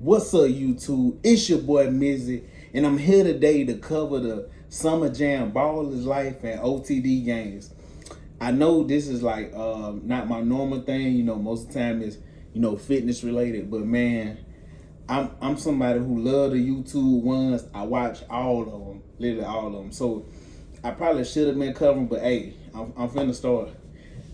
What's up, YouTube? It's your boy Mizzy, and I'm here today to cover the Summer Jam Ballers Life and OTD games. I know this is like not my normal thing. You know, most of the time it's fitness related, but man, I'm somebody who love the YouTube ones. I watch all of them, literally all of them. So I probably should have been covering, but hey, I'm finna start.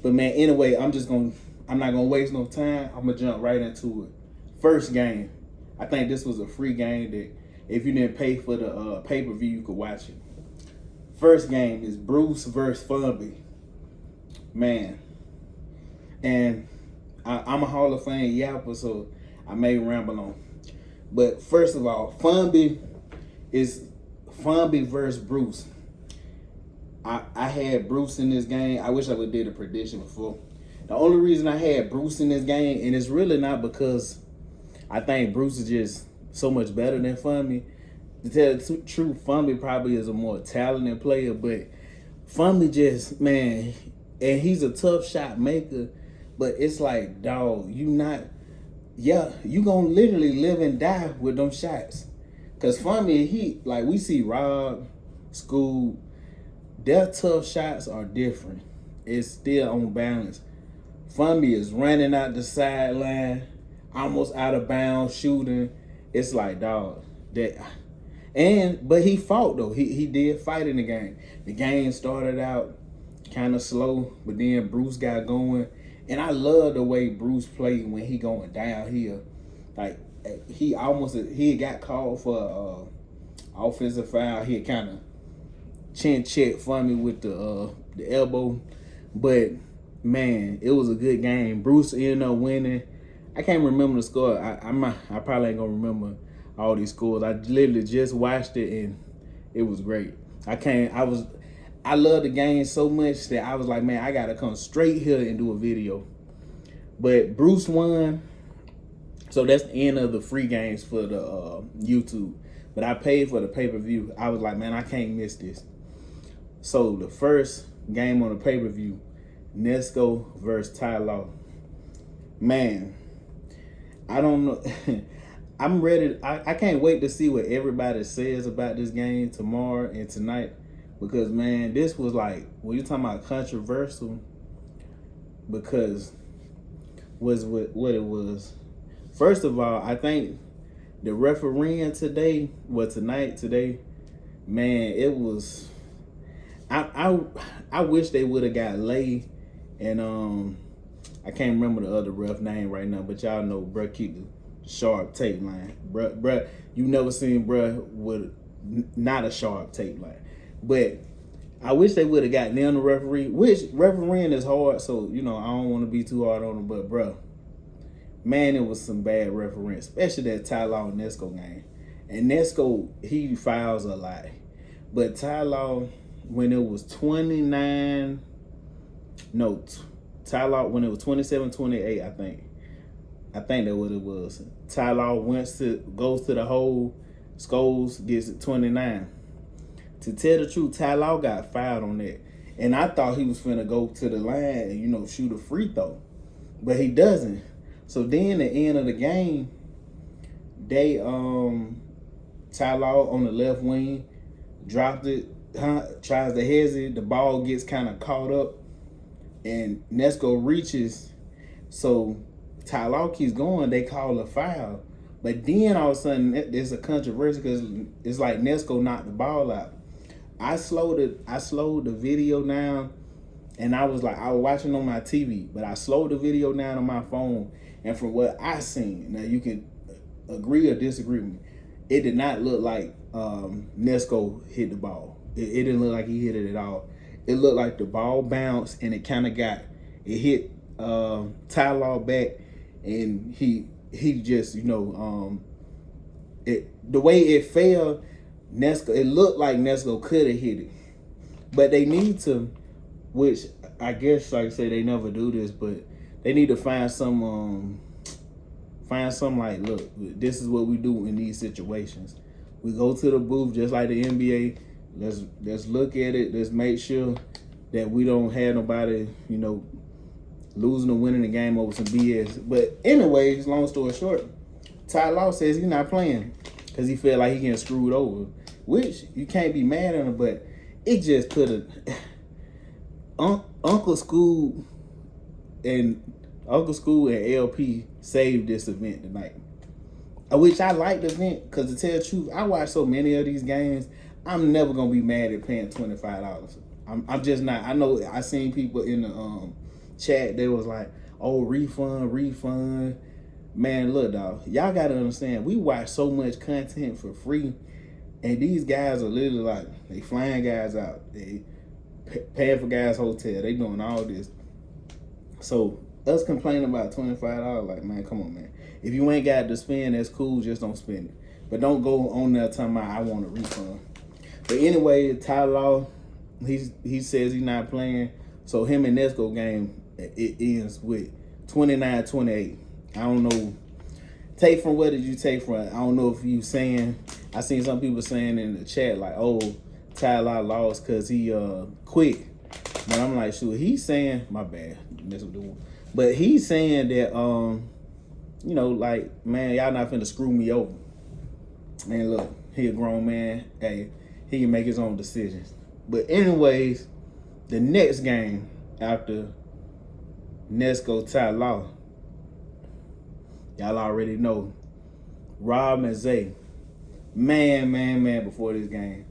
But man, anyway, I'm not gonna waste no time. I'm gonna jump right into it. First game. I think this was a free game that if you didn't pay for the pay-per-view, you could watch it. First game is Bruce versus Fomby. Man. And I'm a Hall of Fame yapper, so I may ramble on. But first of all, Fomby versus Bruce. I had Bruce in this game. I wish I would have did a prediction before. The only reason I had Bruce in this game, and it's really not because I think Bruce is just so much better than Fomby. To tell the truth, Fomby probably is a more talented player, but Fomby just, man, and he's a tough shot maker, but it's like, dog, you gonna literally live and die with them shots. Cause Fomby, like we see Rob, Skoob, their tough shots are different. It's still on balance. Fomby is running out the sideline, almost out of bounds shooting. It's like, dog, but he fought though. He did fight in the game. The game started out kind of slow, but then Bruce got going. And I love the way Bruce played when he going downhill. Like he got called for offensive foul. He kind of chin check Fomby with the elbow. But man, it was a good game. Bruce ended up winning. I can't remember the score. I probably ain't gonna remember all these scores. I literally just watched it and it was great. I love the game so much that I was like, man, I gotta come straight here and do a video. But Bruce won. So that's the end of the free games for the YouTube. But I paid for the pay-per-view. I was like, man, I can't miss this. So the first game on the pay-per-view, Nesco versus Ty Law. Man, I don't know. I'm ready. I can't wait to see what everybody says about this game tomorrow and tonight. Because, man, this was like, when you're talking about controversial, because was what it was. First of all, I think the refereeing today, today, man, it was, I wish they would have got Lay and I can't remember the other ref name right now, but y'all know bruh keep the sharp tape line. Bruh, you never seen bruh with not a sharp tape line. But I wish they would have got them the referee, which refereeing is hard, so, I don't want to be too hard on them, but bruh, man, it was some bad refereeing, especially that Ty Law and Nesco game. And Nesco, he fouls a lot. But Ty Law, when it was 29, no, Ty Law, when it was 27-28, I think that's what it was. Ty Law goes to the hole, scores, gets it 29. To tell the truth, Ty Law got fouled on that. And I thought he was finna go to the line and, shoot a free throw. But he doesn't. So then at the end of the game, they Ty Law on the left wing, dropped it, tries to hesitate, the ball gets kind of caught up. And Nesco reaches, so Ty Law keeps going, they call a foul. But then all of a sudden, there's a controversy because it's like Nesco knocked the ball out. I slowed the video down, and I was watching on my TV, but I slowed the video down on my phone. And from what I seen, now you can agree or disagree with me, it did not look like Nesco hit the ball. It didn't look like he hit it at all. It looked like the ball bounced and it hit Ty Law back, and he just, the way it fell, it looked like Nesco could have hit it. But they need to, which I guess, like I say, they never do this, but they need to find some like, look, this is what we do in these situations. We go to the booth just like the NBA. Let's look at it. Let's make sure that we don't have nobody, losing or winning the game over some BS. But anyways, long story short, Ty Law says he's not playing because he feel like he getting screwed over, which you can't be mad at him, but it just put a Uncle Skoob and LP saved this event tonight. Which I like the event because to tell the truth, I watch so many of these games. I'm never gonna be mad at paying $25. I'm just not. I know I seen people in the chat. They was like, "Oh, refund." Man, look, dog. Y'all gotta understand. We watch so much content for free, and these guys are literally like they flying guys out. They paying for guys' hotel. They doing all this. So us complaining about $25, like, man, come on, man. If you ain't got to spend, that's cool. Just don't spend it. But don't go on there talking about I want a refund. But anyway, Ty Law, he says he's not playing. So him and Nesco game, it ends with 29-28. I don't know. Take from where did you take from? I don't know if you saying. I seen some people saying in the chat like, oh, Ty Law lost because he quit. But I'm like, shoot, he's saying, my bad. But he's saying that you know, like, man, y'all not finna screw me over. Man, look, he a grown man. Hey, he can make his own decisions. But anyways, the next game after Nesco Ty Law, y'all already know, Rob and Zay. Man, before this game.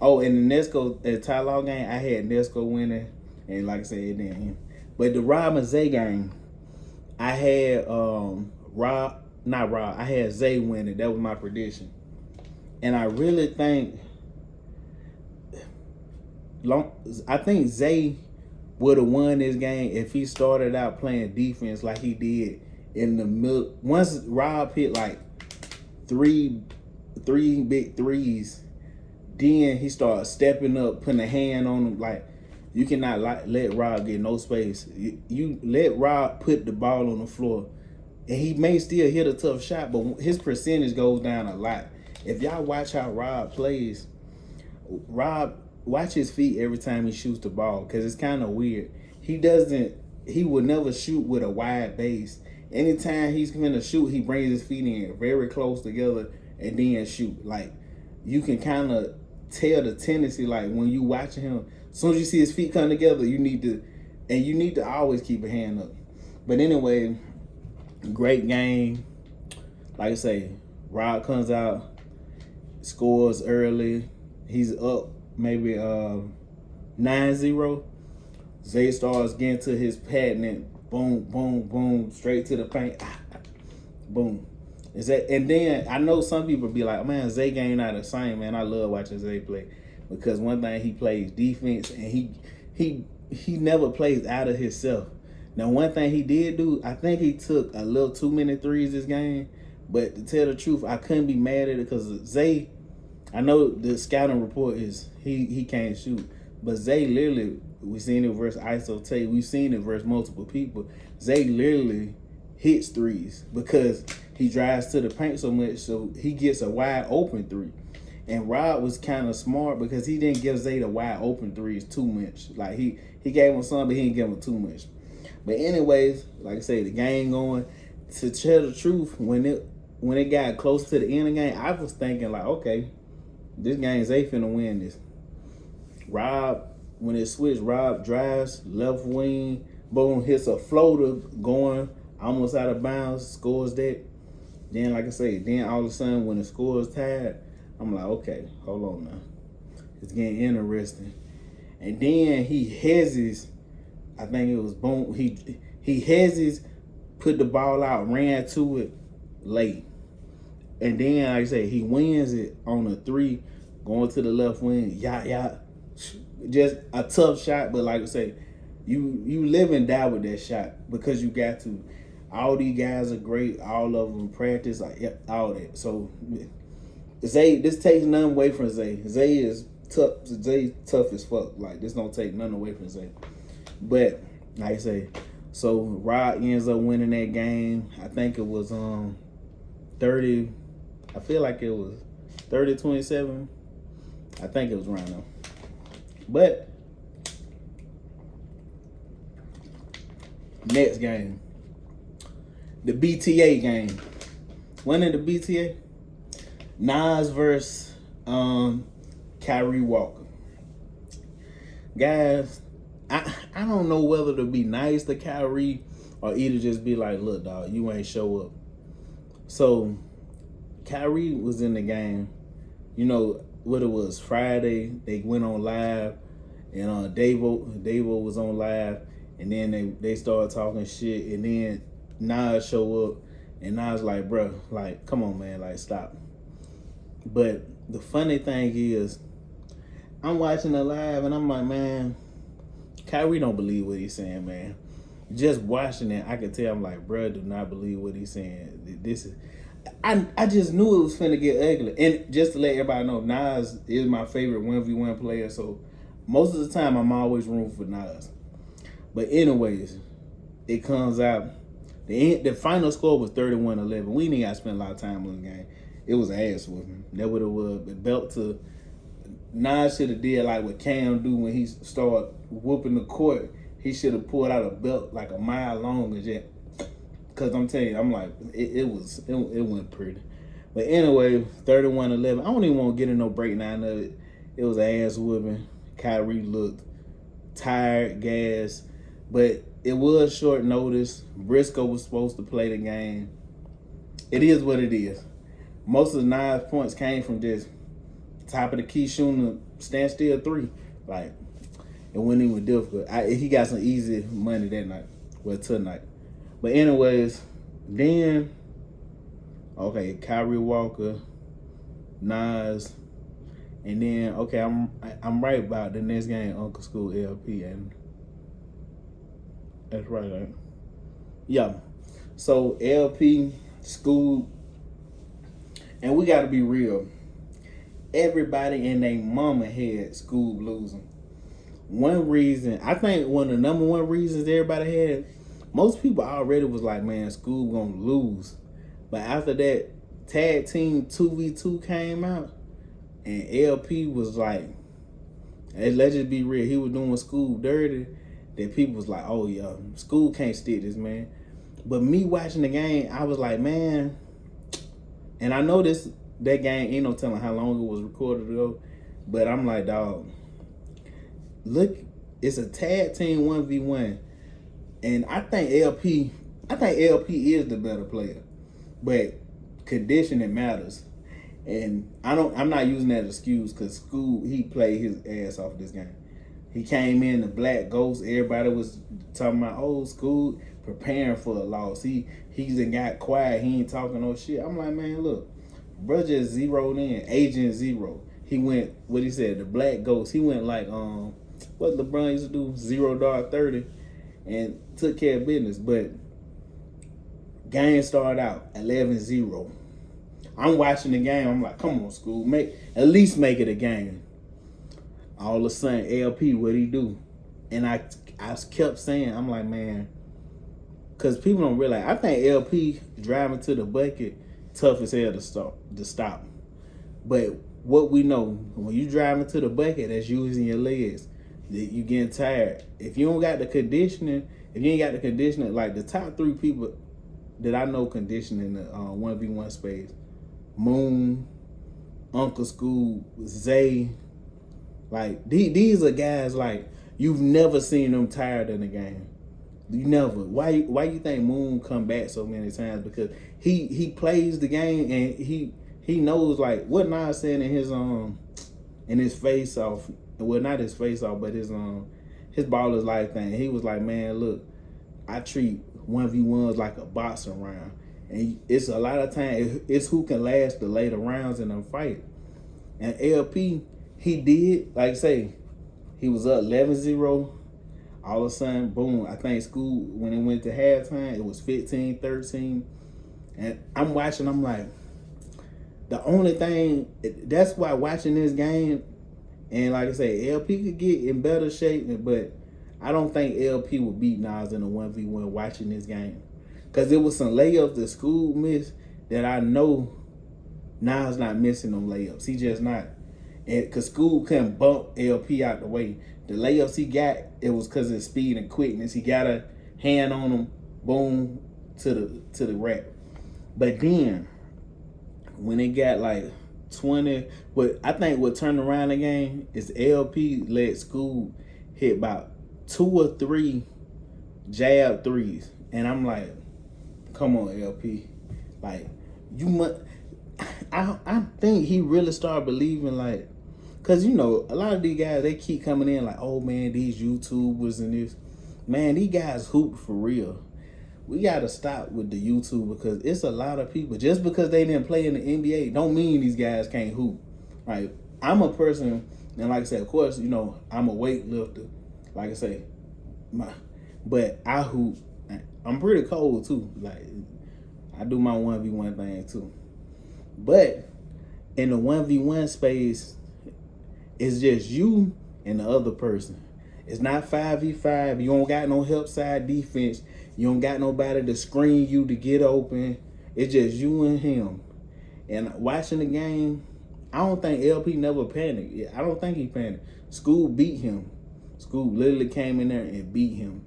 Oh, in the Nesco Ty Law game, I had Nesco winning, and like I said, it didn't him. But the Rob and Zay game, I had I had Zay winning. That was my prediction. And I really think Zay would have won this game if he started out playing defense like he did in the middle. Once Rob hit like three big threes, then he started stepping up, putting a hand on him. Like, you cannot let Rob get no space. You let Rob put the ball on the floor, and he may still hit a tough shot, but his percentage goes down a lot. If y'all watch how Rob plays, watch his feet every time he shoots the ball, because it's kind of weird. He would never shoot with a wide base. Anytime he's going to shoot, he brings his feet in very close together and then shoot. Like, you can kind of tell the tendency, like, when you watching him, as soon as you see his feet come together, you need to always keep a hand up. But anyway, great game. Like I say, Rob comes out, scores early. He's up maybe 9-0. Zay starts getting to his patent. Boom, boom, boom, straight to the paint. Boom. And then I know some people be like, man, Zay game not the same, man. I love watching Zay play, because one thing, he plays defense, and he never plays out of himself. Now, one thing he did do, I think he took a little too many threes this game, but to tell the truth, I couldn't be mad at it, because Zay, I know the scouting report is he can't shoot, but Zay literally, we seen it versus ISO Tate, we've seen it versus multiple people. Zay literally hits threes because he drives to the paint so much, so he gets a wide open three. And Rob was kind of smart because he didn't give Zay the wide open threes too much. Like, he gave him some, but he didn't give him too much. But anyways, like I say, the game going. To tell the truth, when it got close to the end of the game, I was thinking like, okay, this game, Zay finna win this. Rob, when it switched, Rob drives, left wing, boom, hits a floater going almost out of bounds, scores that. Then, like I say, then all of a sudden when the score is tied, I'm like, okay, hold on now. It's getting interesting. And then he hezes, I think it was boom, he hezes, put the ball out, ran to it late. And then, like I say, he wins it on a three, going to the left wing. Yeah. Just a tough shot, but like I say, you live and die with that shot, because you got to. All these guys are great. All of them practice, like, all that. So Zay, this takes nothing away from Zay. Zay is tough. Zay tough as fuck. Like, this don't take nothing away from Zay. But like I say, so Rod ends up winning that game. I think it was 30. I feel like it was 30-27. I think it was around there. But next game, the BTA game. One in the BTA. Nas versus Kyree Walker. Guys, I don't know whether to be nice to Kyree or either just be like, look, dog, you ain't show up. So Kyree was in the game. You know what it was, Friday, they went on live, and Davo was on live, and then they started talking shit, and then Nas show up, and Nas like, bro, like, come on, man, like, stop. But the funny thing is, I'm watching the live, and I'm like, man, Kyree don't believe what he's saying, man. Just watching it, I could tell, I'm like, bro, do not believe what he's saying. This is, I just knew it was finna get ugly. And just to let everybody know, Nas is my favorite 1v1 player, so most of the time I'm always rooting for Nas. But anyways, it comes out, the final score was 31-11. We didn't got to spend a lot of time on the game. It was ass whooping. That what it was. The belt to Nas should have did like what Cam do when he started whooping the court. He should have pulled out a belt like a mile long and just, cause I'm telling you, I'm like, it went pretty. But anyway, 31-11. I don't even want to get in no breakdown of it. It was ass whooping. Kyree looked tired, gassed, but it was short notice. Briscoe was supposed to play the game. It is what it is. Most of the 9 points came from just top of the key shooting a standstill 3. Like, it wasn't even difficult. He got some easy money that night. Well, tonight. But anyways, then, okay, Kyree Walker, Nas, and then, okay, I'm right about the next game, Uncle School LP, and that's right, right? Yeah. So LP, Skoob, and we got to be real. Everybody and their mama had Skoob losing. One reason, I think one of the number one reasons everybody had, most people already was like, man, Skoob gonna lose. But after that tag team 2v2 came out, and LP was like, hey, let's just be real, he was doing Skoob dirty, that people was like, oh yeah, Skoob can't stick this, man. But me watching the game, I was like, man, and I know that game ain't no telling how long it was recorded ago, but I'm like, dog, look, it's a tag team 1v1, and I think LP is the better player, but conditioning matters, and I'm not using that excuse because Skoob, he played his ass off this game. He came in the Black Ghost. Everybody was talking about, oh, Skoob preparing for a loss. He done got quiet. He ain't talking no shit. I'm like, man, look, bro just zeroed in, Agent Zero. He went, what he said, the Black Ghost. He went like, what LeBron used to do, 0-30, and took care of business. But game started out 11-0. I'm watching the game. I'm like, come on, Skoob, at least make it a game. All of a sudden, LP, what he do? And I kept saying, I'm like, man, because people don't realize, I think LP driving to the bucket, tough as hell to stop. But what we know, when you driving to the bucket, that's using your legs. You getting tired. If you don't got the conditioning, like the top 3 people that I know conditioning the 1v1 space, Moon, Uncle Skoob, Zay, like these are guys like you've never seen them tired in the game. You never. Why you think Moon come back so many times? Because he plays the game and he knows like what Nas saying in his face off. Well, not his face off, but his baller's life thing. He was like, man, look, I treat 1v1s like a boxing round, and it's a lot of time. It's who can last the later rounds in a fight. And LP, he did, like say, he was up 11-0. All of a sudden, boom, I think Skoob, when it went to halftime, it was 15-13. And I'm watching, I'm like, the only thing, that's why watching this game, and like I say, LP could get in better shape, but I don't think LP would beat Nas in a 1v1 watching this game. Because there was some layups that Skoob missed that I know Nas not missing them layups. He just not. Because Skoob couldn't bump LP out the way. The layups he got, it was because of his speed and quickness. He got a hand on him, boom, to the rack. But then, when it got like 20, I think what turned around the game is LP let Skoob hit about 2 or 3 jab threes. And I'm like, come on, LP. Like, you must. I think he really started believing, like, because, you know, a lot of these guys, they keep coming in like, oh, man, these YouTubers and this. Man, these guys hoop for real. We got to stop with the YouTube because it's a lot of people. Just because they didn't play in the NBA don't mean these guys can't hoop. Right? I'm a person, and like I said, of course, you know, I'm a weightlifter. Like I say, but I hoop. I'm pretty cold, too. Like, I do my 1v1 thing, too. But in the 1v1 space, it's just you and the other person. It's not 5v5. You don't got no help side defense. You don't got nobody to screen you to get open. It's just you and him. And watching the game, I don't think LP never panicked. I don't think he panicked. Skoob beat him. Skoob literally came in there and beat him.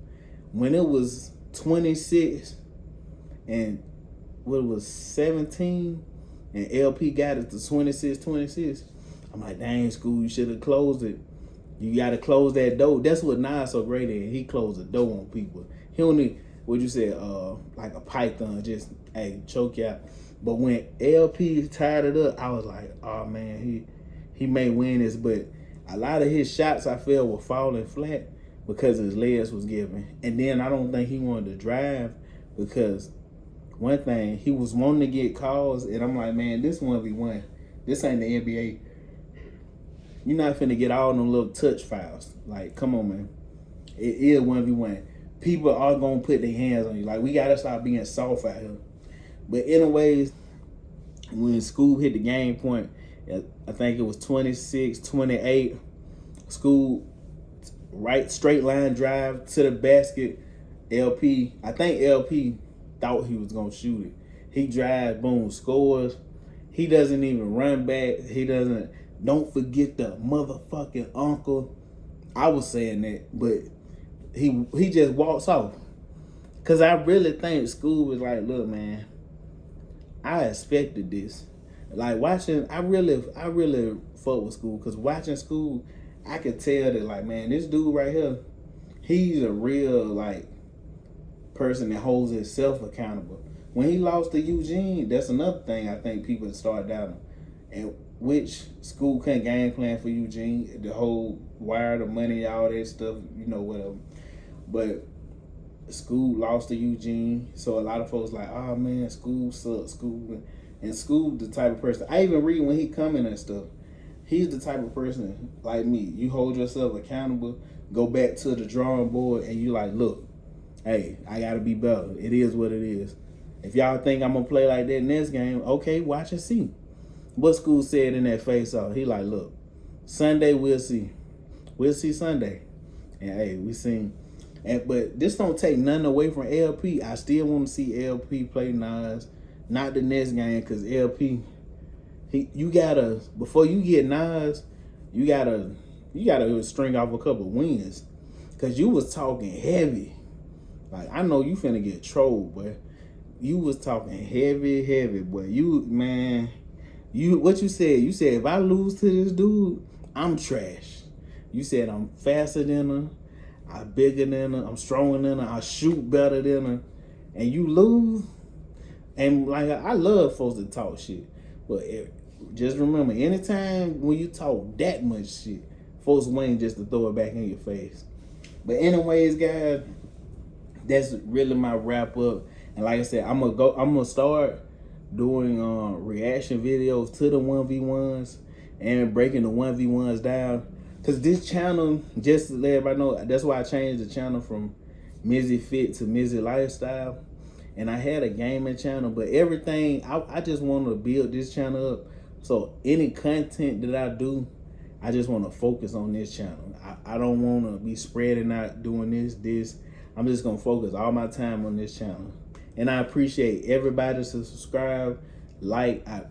When it was 26 and what it was 17, and LP got it to 26. I'm like, dang, Skoob, you should have closed it. You got to close that door. That's what Nas so great at. He closed the door on people. He only, what you said, like a python, just, hey, choke you out. But when LP tied it up, I was like, oh, man, he may win this. But a lot of his shots, I feel, were falling flat because his legs was giving. And then I don't think he wanted to drive because one thing, he was wanting to get calls, and I'm like, man, this 1v1. This ain't the NBA. You're not finna get all them little touch fouls. Like, come on, man. It is 1v1. People are gonna put their hands on you. Like, we gotta stop being soft out here. But anyways, when Skoob hit the game point, I think it was 26-28. Skoob, right straight line drive to the basket. LP, I think LP thought he was gonna shoot it. He drives, boom, scores. He doesn't even run back. He doesn't. Don't forget the motherfucking uncle. I was saying that, but he just walks off. Cause I really think Skoob was like, look, man, I expected this. Like watching, I really fuck with Skoob. Cause watching Skoob, I could tell that, like, man, this dude right here, he's a real like person that holds himself accountable. When he lost to Eugene, that's another thing I think people start doubting. And which Skoob couldn't game plan for Eugene, the whole wire, the money, all that stuff, you know, whatever. But Skoob lost to Eugene, so a lot of folks like, oh man, Skoob sucks, Skoob. And Skoob the type of person, I even read when he coming and stuff, he's the type of person like me. You hold yourself accountable, go back to the drawing board, and you like, look, hey, I gotta be better. It is what it is. If y'all think I'm gonna play like that in this game, okay, watch and see. What Skoob said in that face-off, he like, look, Sunday we'll see. We'll see Sunday. And hey, we seen. But this don't take nothing away from LP. I still want to see LP play Nas. Not the next game, because LP, you gotta, before you get Nas, you gotta string off a couple wins. Cause you was talking heavy. Like, I know you finna get trolled, boy. You was talking heavy, boy. What you said? You said, if I lose to this dude, I'm trash. You said I'm faster than her, I'm bigger than her, I'm stronger than her, I shoot better than her, and you lose. And like, I love folks to talk shit, but just remember, anytime when you talk that much shit, folks waiting just to throw it back in your face. But anyways, guys, that's really my wrap up. And like I said, I'm gonna start doing reaction videos to the 1v1s and breaking the 1v1s down. Cause this channel, just to let everybody know, that's why I changed the channel from Mizzy Fit to Mizzy Lifestyle. And I had a gaming channel, but everything, I just want to build this channel up. So any content that I do, I just want to focus on this channel. I don't want to be spreading out doing this. I'm just going to focus all my time on this channel. And I appreciate everybody to subscribe, like. I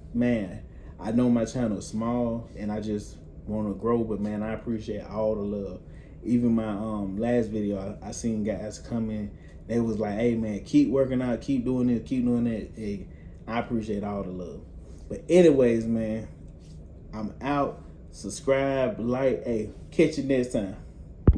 know my channel is small and I just want to grow, but man, I appreciate all the love. Even my last video, I seen guys come in, they was like, hey man, keep working out, keep doing this, keep doing that. Hey, I appreciate all the love. But anyways, man, I'm out. Subscribe, like, hey, catch you next time.